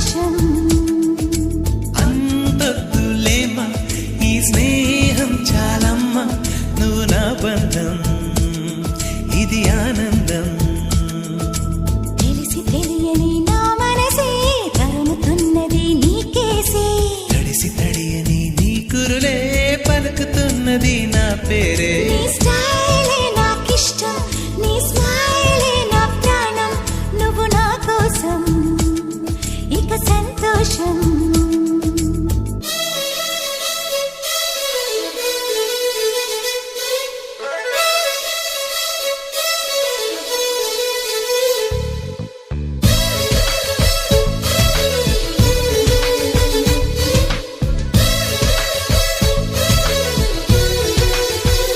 పరవశం. అంతొద్దులేమా ఈ స్నేహం చాలమ్మా, నువ్వు నా బంధం ఇది ఆనందం. తెలిసి తెలియని నా మనసే తరుముతున్నది నీకేసే, తడిసి తడియని నీ కురులే పలుకుతున్నది నా పేరే. నీ